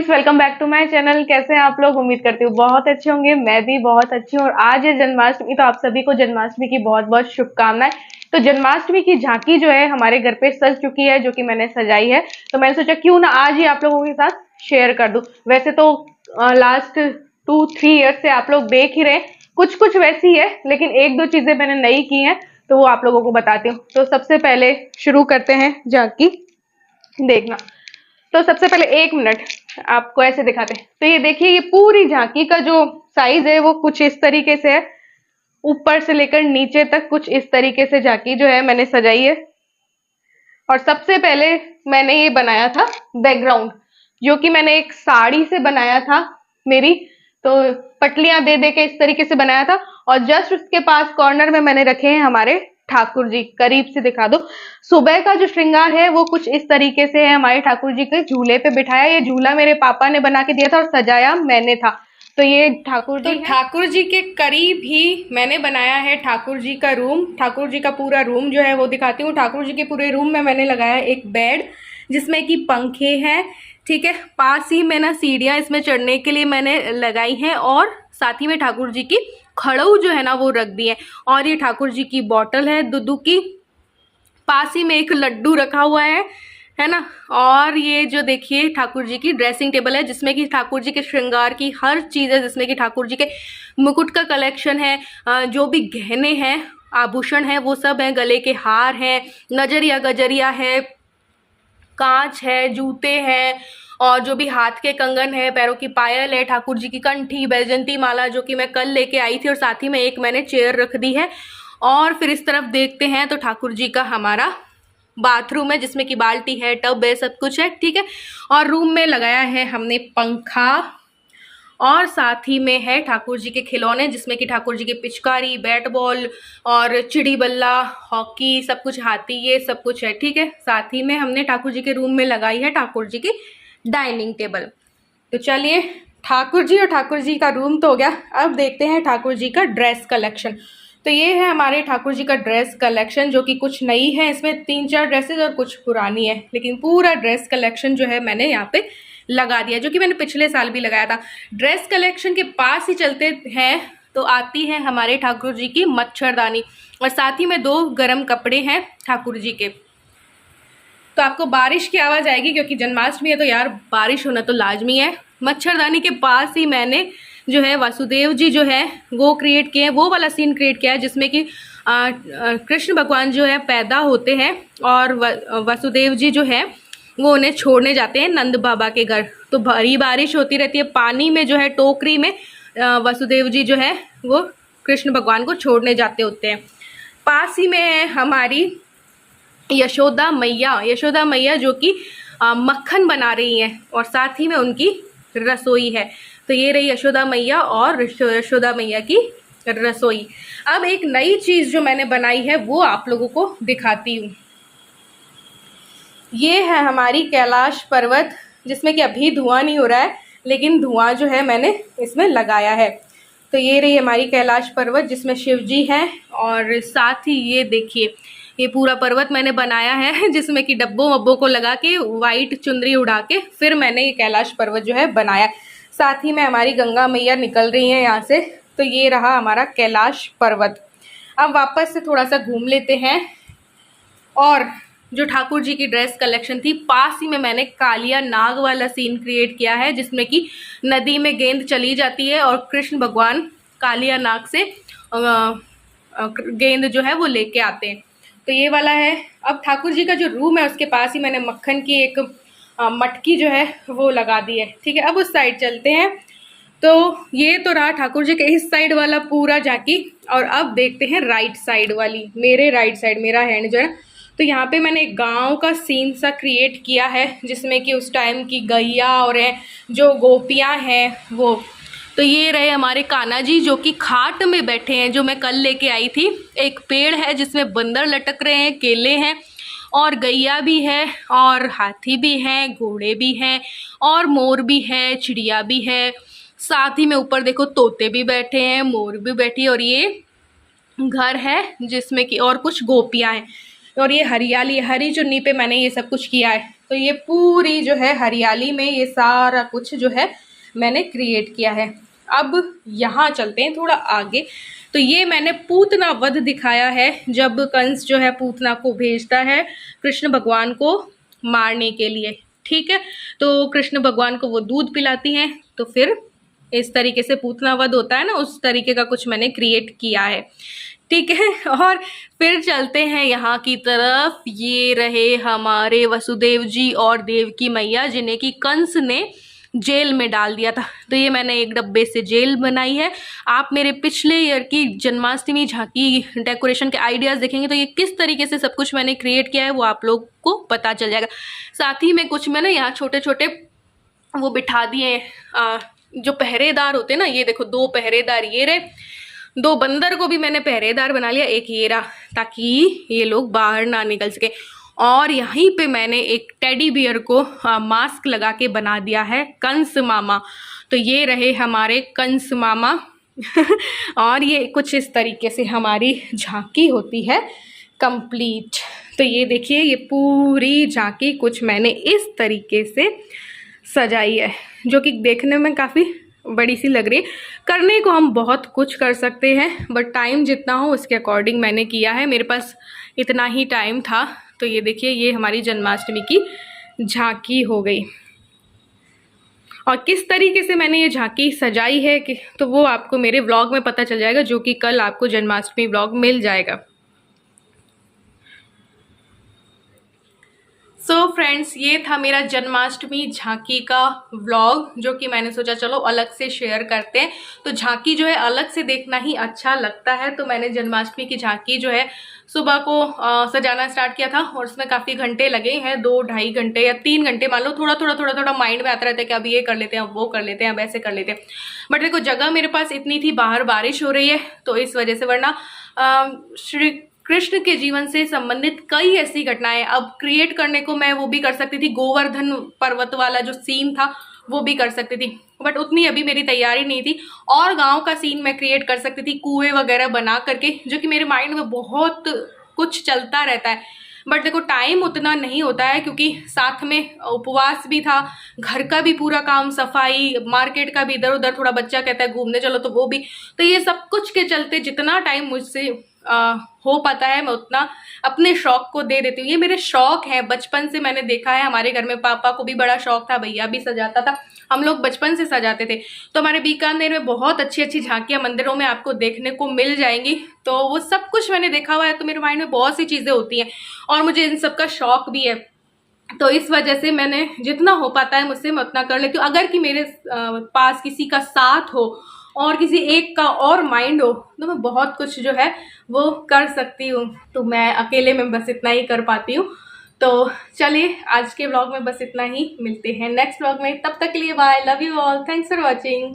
Welcome back to my channel. कैसे हैं आप लोग? उम्मीद करती हूँ बहुत अच्छे होंगे। मैं भी बहुत अच्छी हूँ। और आज है जन्माष्टमी, तो आप सभी को जन्माष्टमी की बहुत बहुत शुभकामनाएं। तो जन्माष्टमी की झांकी जो है हमारे घर पे सज चुकी है, जो कि मैंने सजाई है। तो मैंने सोचा क्यों ना आज ही आप लोगों के साथ शेयर कर दूं। वैसे तो लास्ट 2-3 ईयर से आप लोग देख ही रहे, कुछ कुछ वैसी है, लेकिन एक दो चीजें मैंने नई की हैं, तो वो आप लोगों को बताती हूँ। तो सबसे पहले शुरू करते हैं झांकी देखना। तो सबसे पहले 1 मिनट आपको ऐसे दिखाते हैं। तो ये देखिए, ये पूरी झांकी का जो साइज है वो कुछ इस तरीके से है। ऊपर से लेकर नीचे तक कुछ इस तरीके से झांकी जो है मैंने सजाई है। और सबसे पहले मैंने ये बनाया था बैकग्राउंड, जो कि मैंने एक साड़ी से बनाया था मेरी। तो पटलियां दे दे के इस तरीके से बनाया था। और जस्ट उसके पास कॉर्नर में मैंने रखे हैं हमारे ठाकुर जी। करीब से दिखा दो। सुबह का जो श्रृंगार है वो कुछ इस तरीके से है। हमारे ठाकुर जी के झूले पे बिठाया। ये झूला मेरे पापा ने बना के दिया था और सजाया मैंने था। तो ये ठाकुर जी, तो ठाकुर जी के करीब ही मैंने बनाया है ठाकुर जी का रूम। ठाकुर जी का पूरा रूम जो है वो दिखाती हूँ। ठाकुर जी के पूरे रूम में मैंने लगाया एक बेड, जिसमें कि पंखे हैं, ठीक है। पास ही में ना सीढ़ियाँ इसमें चढ़ने के लिए मैंने लगाई हैं। और साथ ही में ठाकुर जी की खड़ऊ जो है ना वो रख दी है। और ये ठाकुर जी की बॉटल है दूध की। पास ही में एक लड्डू रखा हुआ है ना। और ये जो देखिए ठाकुर जी की ड्रेसिंग टेबल है, जिसमें कि ठाकुर जी के श्रृंगार की हर चीज़ है, जिसमें कि ठाकुर जी के मुकुट का कलेक्शन है, जो भी गहने हैं, आभूषण है, वो सब है। गले के हार हैं, नजरिया गजरिया है, कांच है, जूते हैं, और जो भी हाथ के कंगन है, पैरों की पायल है, ठाकुर जी की कंठी, बैजंती माला जो कि मैं कल लेके आई थी। और साथ ही में एक मैंने चेयर रख दी है। और फिर इस तरफ देखते हैं तो ठाकुर जी का हमारा बाथरूम है, जिसमें कि बाल्टी है, टब है, सब कुछ है, ठीक है। और रूम में लगाया है हमने पंखा। और साथ ही में है ठाकुर जी के खिलौने, जिसमें कि ठाकुर जी के पिचकारी, बैट बॉल और चिड़ी बल्ला, हॉकी, सब कुछ, हाथी, ये सब कुछ है, ठीक है। साथ ही में हमने ठाकुर जी के रूम में लगाई है ठाकुर जी की डाइनिंग टेबल। तो चलिए, ठाकुर जी और ठाकुर जी का रूम तो हो गया। अब देखते हैं ठाकुर जी का ड्रेस कलेक्शन। तो ये है हमारे ठाकुर जी का ड्रेस कलेक्शन, जो कि कुछ नई है। इसमें 3-4 ड्रेसेस और कुछ पुरानी है, लेकिन पूरा ड्रेस कलेक्शन जो है मैंने यहाँ पे लगा दिया, जो कि मैंने पिछले साल भी लगाया था। ड्रेस कलेक्शन के पास ही चलते हैं तो आती है हमारे ठाकुर जी की मच्छरदानी। और साथ ही में 2 गर्म कपड़े हैं ठाकुर जी के। तो आपको बारिश की आवाज़ आएगी, क्योंकि जन्माष्टमी है तो यार बारिश होना तो लाजमी है। मच्छरदानी के पास ही मैंने जो है वासुदेव जी जो है वो क्रिएट किए हैं, वो वाला सीन क्रिएट किया है, जिसमें कि कृष्ण भगवान जो है पैदा होते हैं और वासुदेव जी जो है वो उन्हें छोड़ने जाते हैं नंद बाबा के घर। तो भारी बारिश होती रहती है, पानी में जो है टोकरी में वासुदेव जी जो है वो कृष्ण भगवान को छोड़ने जाते होते हैं। पास ही में है हमारी यशोदा मैया जो कि मक्खन बना रही हैं, और साथ ही में उनकी रसोई है। तो ये रही यशोदा मैया और यशोदा मैया की रसोई। अब एक नई चीज़ जो मैंने बनाई है वो आप लोगों को दिखाती हूँ। ये है हमारी कैलाश पर्वत, जिसमें कि अभी धुआं नहीं हो रहा है, लेकिन धुआं जो है मैंने इसमें लगाया है। तो ये रही हमारी कैलाश पर्वत, जिसमें शिव जी हैं। और साथ ही ये देखिए, ये पूरा पर्वत मैंने बनाया है, जिसमें कि डब्बों वब्बों को लगा के वाइट चुनरी उड़ा के फिर मैंने ये कैलाश पर्वत जो है बनाया। साथ ही में हमारी गंगा मैया निकल रही हैं यहाँ से। तो ये रहा हमारा कैलाश पर्वत। अब वापस से थोड़ा सा घूम लेते हैं। और जो ठाकुर जी की ड्रेस कलेक्शन थी, पास ही में मैंने कालिया नाग वाला सीन क्रिएट किया है, जिसमें कि नदी में गेंद चली जाती है और कृष्ण भगवान कालिया नाग से गेंद जो है वो लेके आते हैं। तो ये वाला है। अब ठाकुर जी का जो रूम है उसके पास ही मैंने मक्खन की एक मटकी जो है वो लगा दी है, ठीक है। अब उस साइड चलते हैं। तो ये तो रहा ठाकुर जी के इस साइड वाला पूरा झांकी। और अब देखते हैं राइट साइड वाली, मेरे राइट साइड, मेरा हैंड जो है। तो यहाँ पे मैंने एक गांव का सीन सा क्रिएट किया है, जिसमें कि उस टाइम की गैया और जो गोपियाँ हैं वो। तो ये रहे हमारे कान्हा जी, जो कि खाट में बैठे हैं, जो मैं कल लेके आई थी। एक पेड़ है जिसमें बंदर लटक रहे हैं, केले हैं, और गैया भी है और हाथी भी हैं, घोड़े भी हैं और मोर भी है, चिड़िया भी है। साथ ही में ऊपर देखो तोते भी बैठे हैं, मोर भी बैठी है और ये घर है जिसमें कि और कुछ गोपियाँ हैं और ये हरियाली, हरी चुन्नी पे मैंने ये सब कुछ किया है। तो ये पूरी जो है हरियाली में ये सारा कुछ जो है मैंने क्रिएट किया है। अब यहाँ चलते हैं थोड़ा आगे। तो ये मैंने पूतना वध दिखाया है, जब कंस जो है पूतना को भेजता है कृष्ण भगवान को मारने के लिए। ठीक है, तो कृष्ण भगवान को वो दूध पिलाती हैं, तो फिर इस तरीके से पूतना वध होता है ना, उस तरीके का कुछ मैंने क्रिएट किया है। ठीक है, और फिर चलते हैं यहाँ की तरफ। ये रहे हमारे वसुदेव जी और देवकी मैया, जिन्हें कि कंस ने जेल में डाल दिया था। तो ये मैंने एक डब्बे से जेल बनाई है। आप मेरे पिछले ईयर की जन्माष्टमी झांकी डेकोरेशन के आइडियाज़ देखेंगे तो ये किस तरीके से सब कुछ मैंने क्रिएट किया है वो आप लोग को पता चल जाएगा। साथ ही में कुछ मैंने यहाँ छोटे छोटे वो बिठा दिए जो पहरेदार होते हैं ना, ये देखो 2 पहरेदार ये रहे, 2 बंदर को भी मैंने पहरेदार बना लिया, एक ये रहा, ताकि ये लोग बाहर ना निकल सके। और यहीं पे मैंने एक टेडी बियर को मास्क लगा के बना दिया है कंस मामा। तो ये रहे हमारे कंस मामा और ये कुछ इस तरीके से हमारी झांकी होती है कंप्लीट। तो ये देखिए, ये पूरी झांकी कुछ मैंने इस तरीके से सजाई है, जो कि देखने में काफ़ी बड़ी सी लग रही है। करने को हम बहुत कुछ कर सकते हैं, बट टाइम जितना हो उसके अकॉर्डिंग मैंने किया है। मेरे पास इतना ही टाइम था। तो ये देखिए, ये हमारी जन्माष्टमी की झांकी हो गई। और किस तरीके से मैंने ये झांकी सजाई है कि तो वो आपको मेरे व्लॉग में पता चल जाएगा, जो कि कल आपको जन्माष्टमी व्लॉग मिल जाएगा। सो फ्रेंड्स, ये था मेरा जन्माष्टमी झांकी का व्लॉग, जो कि मैंने सोचा चलो अलग से शेयर करते हैं। तो झांकी जो है अलग से देखना ही अच्छा लगता है, तो मैंने जन्माष्टमी की झांकी जो है सुबह को सजाना स्टार्ट किया था और उसमें काफ़ी घंटे लगे हैं, 2-2.5 घंटे या 3 घंटे मान लो। थोड़ा थोड़ा माइंड में आता रहता है कि अब ये कर लेते हैं, अब वो कर लेते हैं, अब ऐसे कर लेते हैं। बट देखो, जगह मेरे पास इतनी थी, बाहर बारिश हो रही है तो इस वजह से, वरना श्री कृष्ण के जीवन से संबंधित कई ऐसी घटनाएं अब क्रिएट करने को मैं वो भी कर सकती थी। गोवर्धन पर्वत वाला जो सीन था वो भी कर सकती थी, बट उतनी अभी मेरी तैयारी नहीं थी। और गांव का सीन मैं क्रिएट कर सकती थी, कुएं वगैरह बना करके, जो कि मेरे माइंड में बहुत कुछ चलता रहता है। बट देखो, टाइम उतना नहीं होता है, क्योंकि साथ में उपवास भी था, घर का भी पूरा काम, सफाई, मार्केट का भी इधर उधर, थोड़ा बच्चा कहता है घूमने चलो तो वो भी। तो ये सब कुछ के चलते जितना टाइम मुझसे हो पाता है मैं उतना अपने शौक को दे देती हूँ। ये मेरे शौक है, बचपन से मैंने देखा है। हमारे घर में पापा को भी बड़ा शौक था, भैया भी सजाता था, हम लोग बचपन से सजाते थे। तो हमारे बीकानेर में बहुत अच्छी अच्छी झांकियाँ मंदिरों में आपको देखने को मिल जाएंगी। तो वो सब कुछ मैंने देखा हुआ है, तो मेरे माइंड में बहुत सी चीज़ें होती हैं और मुझे इन सब का शौक भी है। तो इस वजह से मैंने जितना हो पाता है मुझसे मैं उतना कर लेती हूँ। अगर कि मेरे पास किसी का साथ हो और किसी एक का और माइंड हो तो मैं बहुत कुछ जो है वो कर सकती हूँ। तो मैं अकेले में बस इतना ही कर पाती हूँ। तो चलिए, आज के व्लॉग में बस इतना ही। मिलते हैं नेक्स्ट व्लॉग में, तब तक के लिए bye, love you all, thanks for watching.